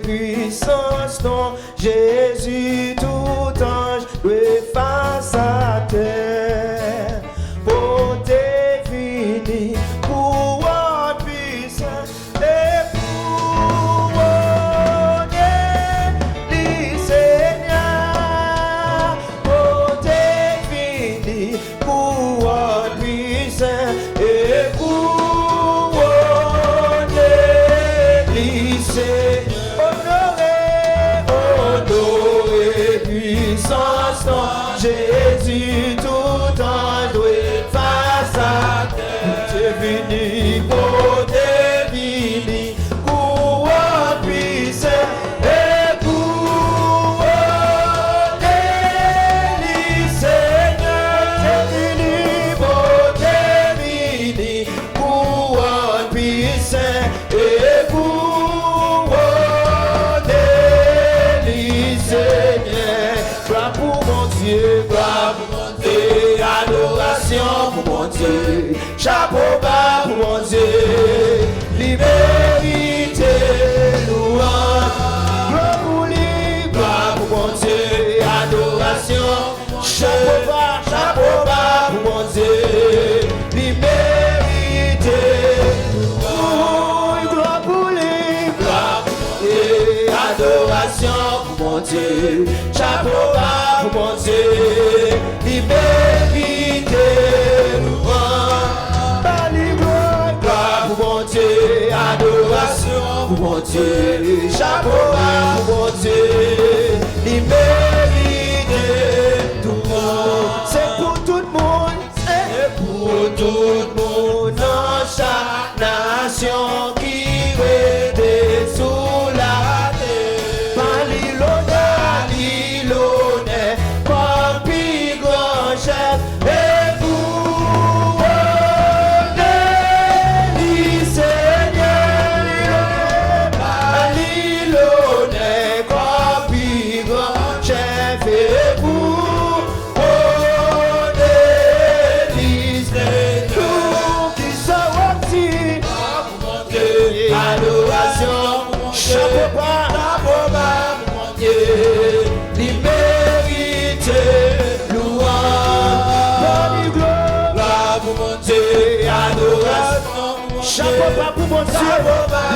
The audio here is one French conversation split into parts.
puissance, non, Jésus, tout ange, doit face à terre. Beauté finie, pouvoir puissant, et pour les Seigneur. Beauté finie, pouvoir puissant, et pour les Seigneur. Honoré, puissance, non, Jésus, tout en doué face à terre. T'es fini, beauté fini, couronne puissant, et couronne les Seigneur. T'es fini, beauté fini, couronne puissant, et couronne les Seigneur. Gloire pour mon Dieu, gloire pour mon Dieu, adoration pour mon Dieu, chapeau bas pour mon Dieu, liberté, louange, gloire pour lui, gloire pour mon Dieu, adoration, chapeau bas pour mon Dieu, liberté, louange, gloire pour lui, gloire pour mon Dieu, adoration pour mon Dieu, chapeau bas pour mon Dieu, liberté, louange, gloire pour mon Dieu, adoration pour mon Dieu, chapeau bas pour mon Dieu, liberté, louange. C'est pour tout le monde, c'est pour tout le monde, dans chaque nation qui est sous la terre. Par l'honneur, par plus grand chef, et pour les Seigneur. Par l'honneur, par plus grand chef, et pour les Seigneur. Qui sont aussi, adoration, chapeau bas pour mon Dieu, liberté, louange, gloire pour mon Dieu, adoration, chapeau bas pour mon Dieu,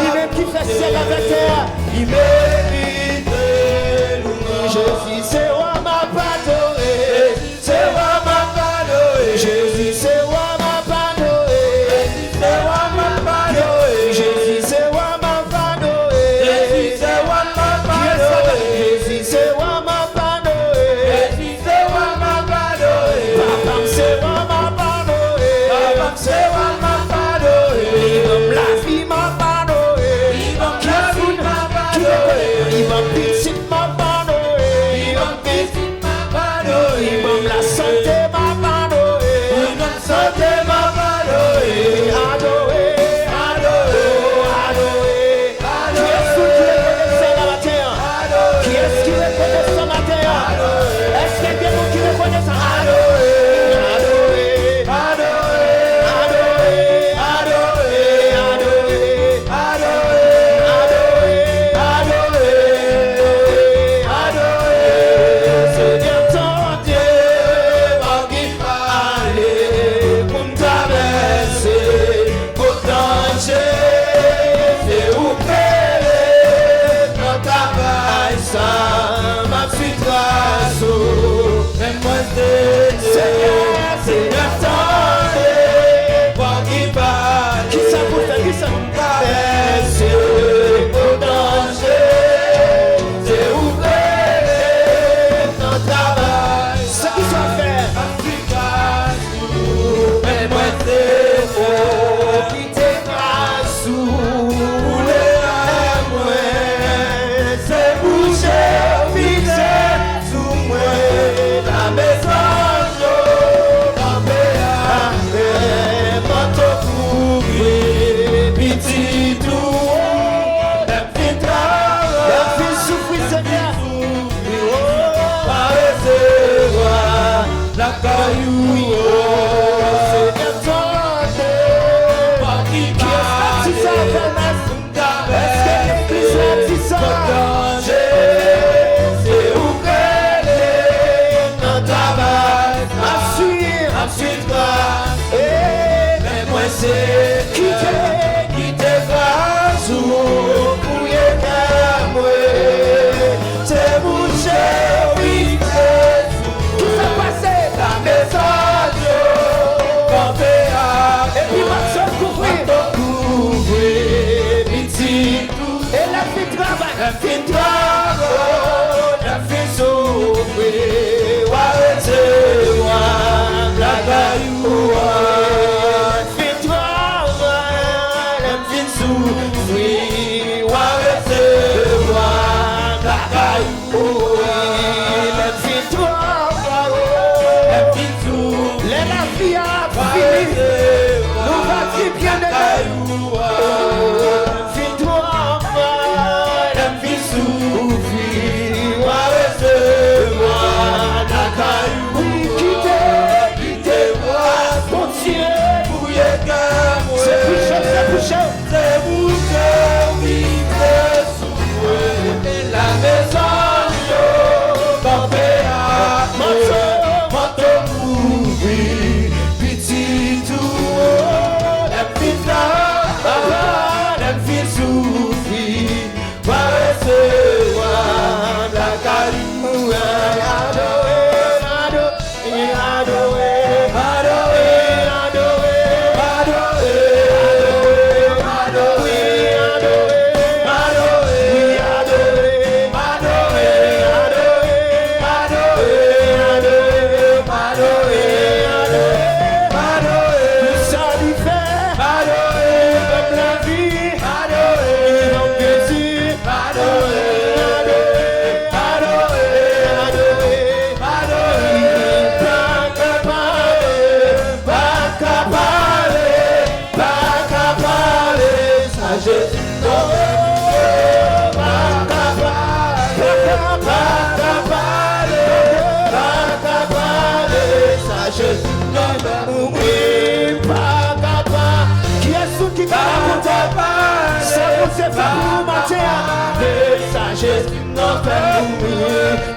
lui-même qui fait ciel avec terre, liberté, louange. Jésus, c'est roi ma adoré, c'est roi ma adoré, Jésus, c'est roi ma adoré, c'est roi ma adoré, Jésus, c'est roi ma adoré, Jésus, c'est roi ma adoré, Jésus, c'est roi ma adoré, Jésus, c'est roi ma adoré, papa, c'est roi ma adoré, papa, c'est roi ma adoré, la vie m'a adoré, qui est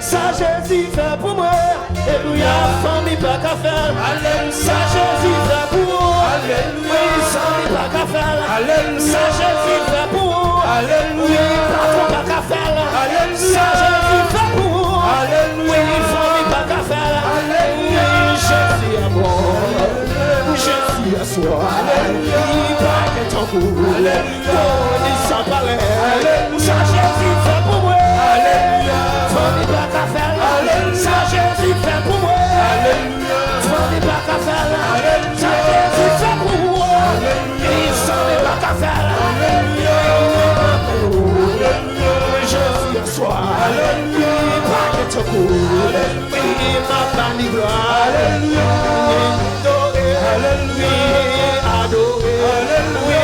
Sagesse il fait pour moi, alléluia, famille pas qu'à faire, sagesse il fait pour moi, alléluia, famille pas qu'à faire, sagesse il fait pour moi, alléluia, patron pas qu'à faire, sagesse il fait pour moi, alléluia, famille pas qu'à faire, alléluia, Jésus est bon, Jésus est soi, alléluia, il va que ton coup, alléluia, il s'en parlait, sagesse il fait pour moi. Alléluia, famille pas qu'à faire, ça Jésus fait pour moi. Alléluia, famille pas qu'à faire, ça Jésus fait pour moi. Il s'en est pas qu'à faire, alléluia, Jésus en soi, alléluia, pas que tu cours, il m'a pas ni gloire, alléluia, adoré, alléluia, adoré, alléluia,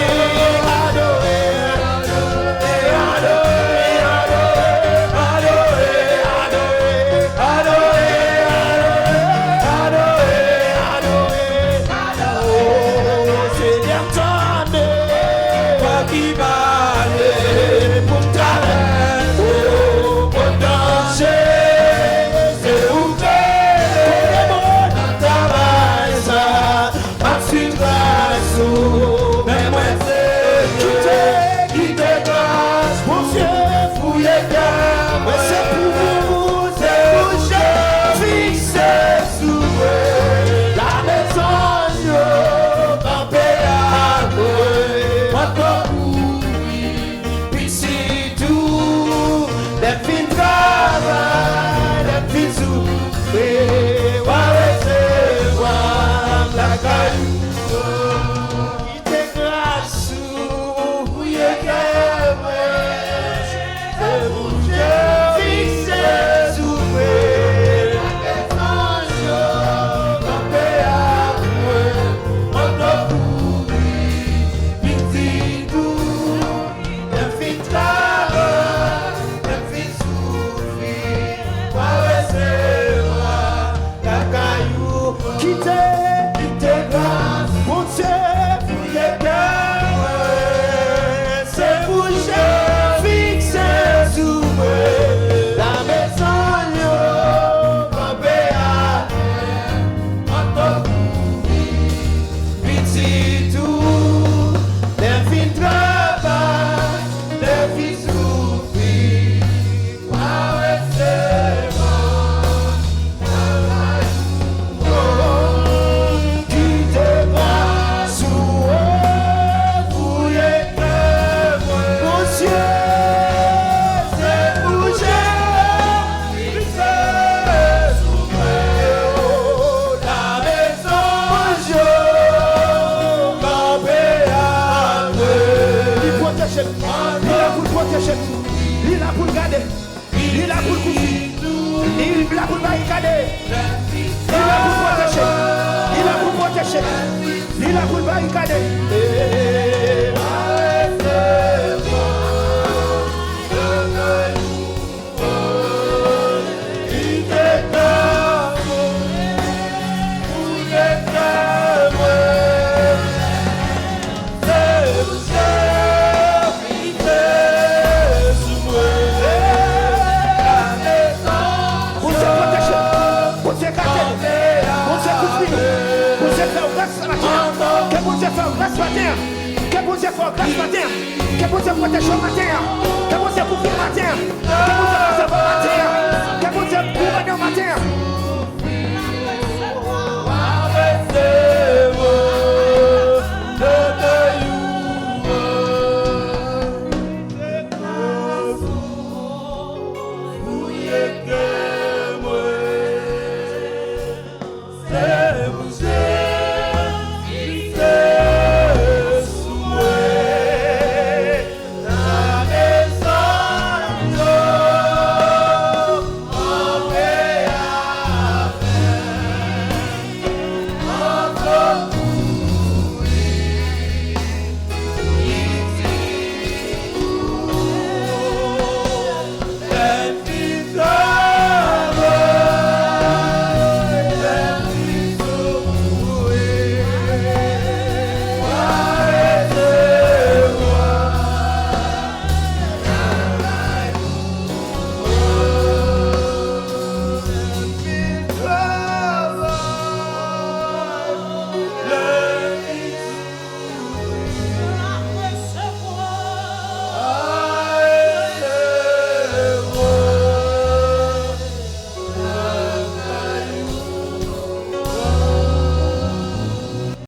adoré. protéger. Il est là pour le garder. Il est là pour le couvrir. Il est là pour le barricader. Il est là pour protéger. Il est là pour protéger. Il est là pour le barricader. Grâce matin, que bon Dieu fasse grâce matin, que bon Dieu protège matin, que bon Dieu couvre matin, que bon